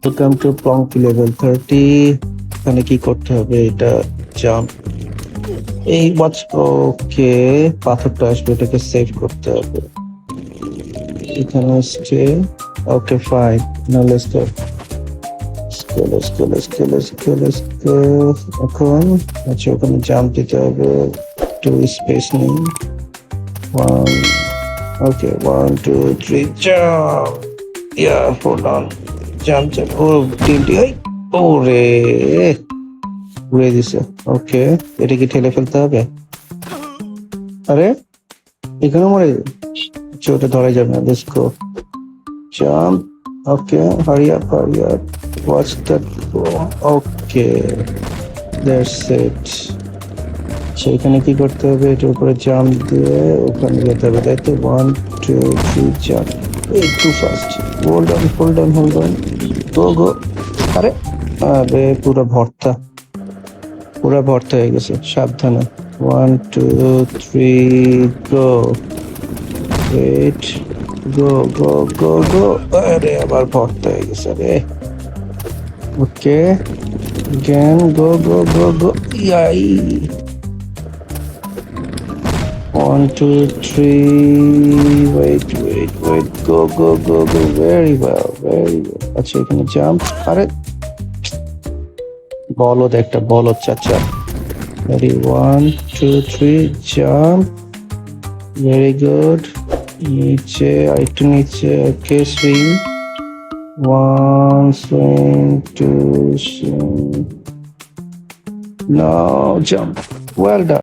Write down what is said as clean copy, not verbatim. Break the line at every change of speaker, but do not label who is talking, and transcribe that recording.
Welcome to প্লঙ্কি level 30। এখানে কি করতে হবে? এটা জাম্প, এই ওয়াচ। ওকে, পাথরটা আসবে, এটাকে সেভ করতে হবে। এখানে stay. Okay fine, now let's go. এখন আচ্ছা, ওখানে জাম্প দিতে হবে। টু স্পেস নেই। One. Okay, 1 2 3 jump. Yeah, hold on. Jump. ও তিনটি। ওরে, ঘুরে দিছে। ওকে, এটা কি ঠেলে ফেলতে হবে? আরে, এখানে মরে আচ্ছা, ওটা ধরা যাবে না। Let's go, jump. Okay, hurry up, watch that. Okay, that's it. সেখানে কি করতে হবে? এটার উপরে জাম্প দিয়ে ওখানে যেতে হবে, তাই তো? 1 2 3 জাম্প। এই too fast. Hold on. Go. আরে, আরে পুরা ভর্তা হয়ে গেছে, সাবধানে। 1 2 3 গো। ওয়েট, গো। আরে, আবার ভর্তা হয়ে গেছে রে। ওকে, again, go. ইয়াই। 1 2 3, wait, go, very well. আচ্ছা, এখানে জাম্প। আরে, বলদ চাচা। Ready, 1 2 3 jump. Very good. নিচে, আরেকটু নিচে। Okay, swing. 1 swing, 2 swing. Now jump. Well ডান।